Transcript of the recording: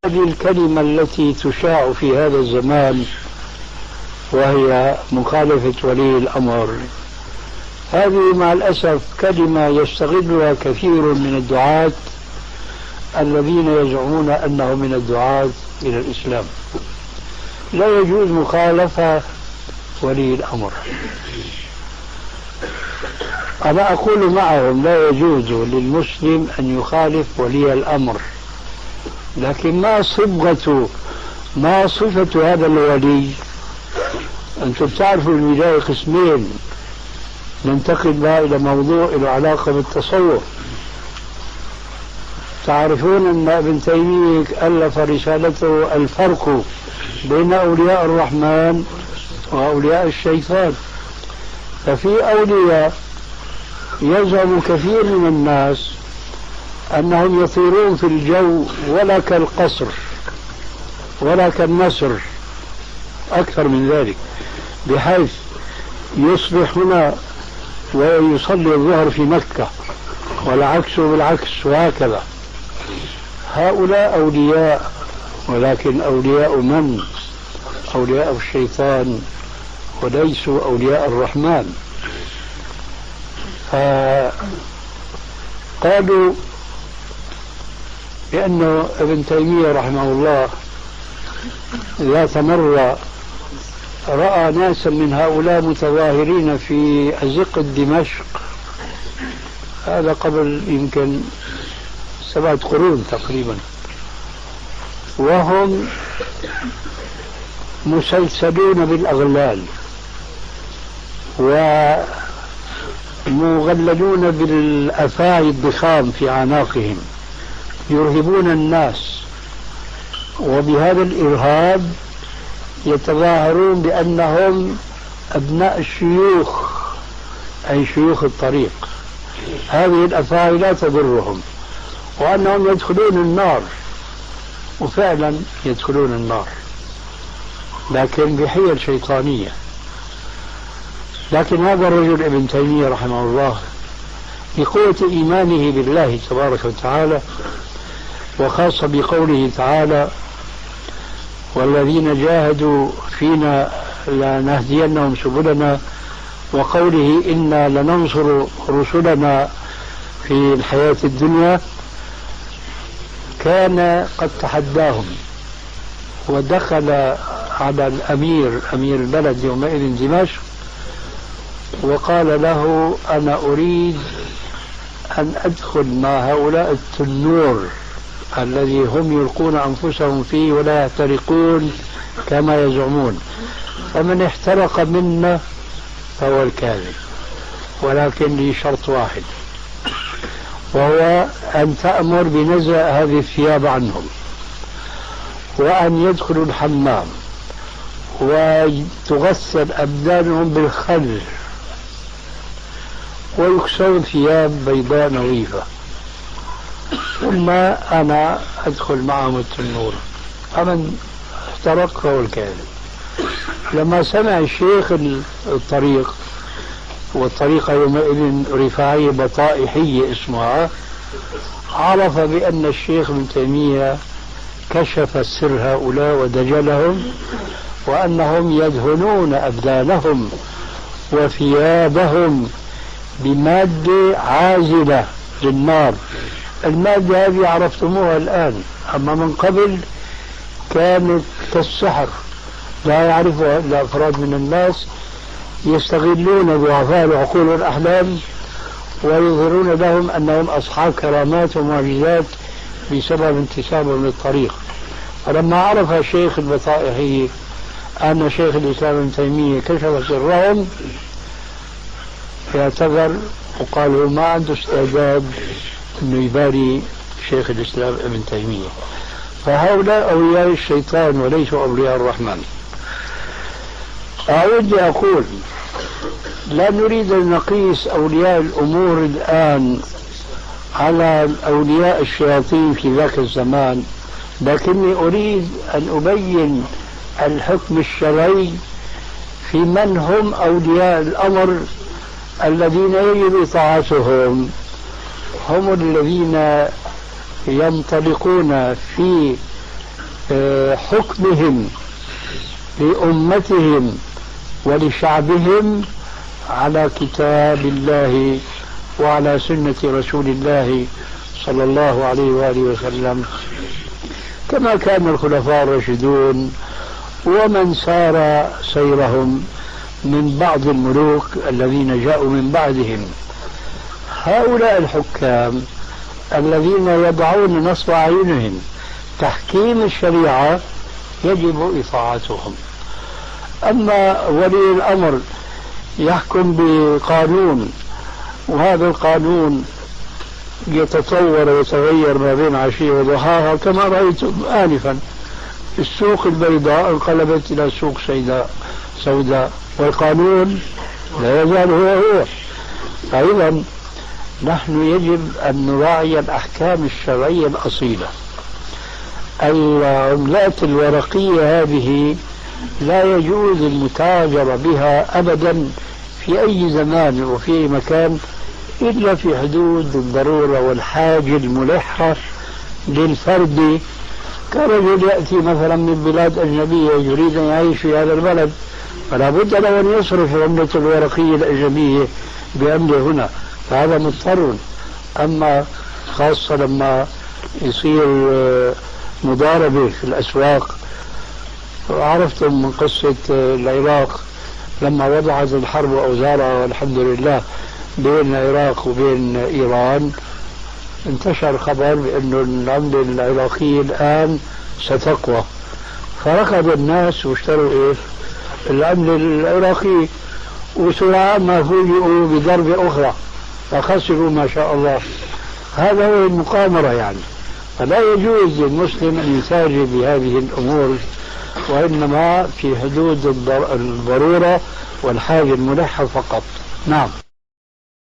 هذه الكلمة التي تشاع في هذا الزمان وهي مخالفة ولي الأمر، هذه مع الأسف كلمة يستغلها كثير من الدعاة الذين يزعمون أنهم من الدعاة إلى الإسلام. لا يجوز مخالفة ولي الأمر. أنا أقول معهم لا يجوز للمسلم أن يخالف ولي الأمر، لكن ما صفة هذا الولي؟ أنتم تعرفوا الولاية قسمين، ننتقل بها إلى موضوع له علاقة بالتصوف. تعرفون أن ابن تيمية ألف رسالته الفرق بين أولياء الرحمن وأولياء الشيطان. ففي أولياء يزعم كثير من الناس أنهم يطيرون في الجو ولا كالقصر ولا كالنسر، أكثر من ذلك، بحيث يصبح هنا ويصلي الظهر في مكة والعكس بالعكس وهكذا. هؤلاء أولياء، ولكن أولياء من؟ أولياء الشيطان وليسوا أولياء الرحمن. قالوا بأن ابن تيمية رحمه الله ذات مرة رأى ناسا من هؤلاء متظاهرين في أزقة دمشق، هذا قبل يمكن 7 قرون تقريبا، وهم مسلسلون بالأغلال ومغللون بالأفاعي الضخام في أعناقهم، يرهبون الناس، وبهذا الإرهاب يتظاهرون بأنهم أبناء الشيوخ، أي شيوخ الطريق. هذه الأفاعي لا تضرهم، وأنهم يدخلون النار، وفعلا يدخلون النار، لكن بحيل شيطانية. لكن هذا الرجل ابن تيمية رحمه الله بقوة إيمانه بالله تبارك وتعالى، وخاصة بقوله تعالى: والذين جاهدوا فينا لنهدينهم سبلنا، وقوله إنا لننصر رسلنا في الحياة الدنيا، كان قد تحداهم ودخل على أمير البلد يومئذ دمشق وقال له: أنا أريد أن أدخل مع هؤلاء التنور الذي هم يلقون أنفسهم فيه ولا يحترقون كما يزعمون، فمن احترق منا فهو الكاذب، ولكن لي شرط واحد، وهو أن تأمر بنزع هذه الثياب عنهم، وأن يدخلوا الحمام وتغسل أبدانهم بالخل ويكسون ثياب بيضاء نظيفة، ثم أنا أدخل معهم التنور، فمن احترق فهو الكاذب. لما سمع الشيخ الطريق، والطريقة يومئذ رفاعية بطائحية اسمها، عرف بأن الشيخ ابن تيمية كشف سر هؤلاء ودجلهم، وأنهم يدهنون أبدانهم وثيابهم بمادة عازلة للنار. المادة هذه عرفتموها الآن، أما من قبل كانت كالسحر لا يعرفها إلا أفراد من الناس، يستغلون ضعفاء العقول والأحلام ويظهرون لهم أنهم أصحاب كرامات ومعجزات بسبب انتسابهم للطريق. فلما عرف الشيخ البطائحي أن شيخ الإسلام ابن تيمية كشف سرهم، اعتذر وقالوا ما عنده استعداد أنه يباري شيخ الإسلام ابن تيمية. فهؤلاء أولياء الشيطان وليسوا أولياء الرحمن. أعود أقول لا نريد أن نقيس أولياء الأمور الآن على أولياء الشياطين في ذاك الزمان، لكني أريد أن أبين الحكم الشرعي في من هم أولياء الأمر الذين يجب طاعتهم. هم الذين ينطلقون في حكمهم لأمتهم ولشعبهم على كتاب الله وعلى سنة رسول الله صلى الله عليه وآله وسلم، كما كان الخلفاء الراشدون ومن سار سيرهم من بعض الملوك الذين جاءوا من بعدهم. هؤلاء الحكام الذين يضعون نصب أعينهم تحكيم الشريعة يجب إطاعتهم. أما ولي الأمر يحكم بقانون، وهذا القانون يتطور ويتغير ما بين عشية وضحاها، كما رأيتم آنفا السوق البيضاء انقلبت إلى سوق سوداء، والقانون لا يزال هو. أيضا نحن يجب أن نراعي الأحكام الشرعية الأصيلة. العملات الورقية هذه لا يجوز المتاجرة بها أبدا في أي زمان وفي أي مكان إلا في حدود الضرورة والحاجة الملحة للفرد، كرجل يأتي مثلا من بلاد أجنبية يريد أن يعيش في هذا البلد، فلا بد له أن يصرف العملة الورقية الأجنبية بعملة هنا، فهذا مضطر. أما خاصة لما يصير مضاربة في الأسواق، عرفتم من قصة العراق لما وضعت الحرب أوزارها والحمد لله بين العراق وبين إيران، انتشر خبر بأن العملة العراقية الآن ستقوى، فركض الناس واشتروا العملة العراقية، وسرعان ما فوجئوا بضربة أخرى فخسروا ما شاء الله. هذا هو المقامرة يعني. فلا يجوز للمسلم أن يتاجر بهذه الأمور، وإنما في حدود الضرورة والحاجة الملحة فقط. نعم.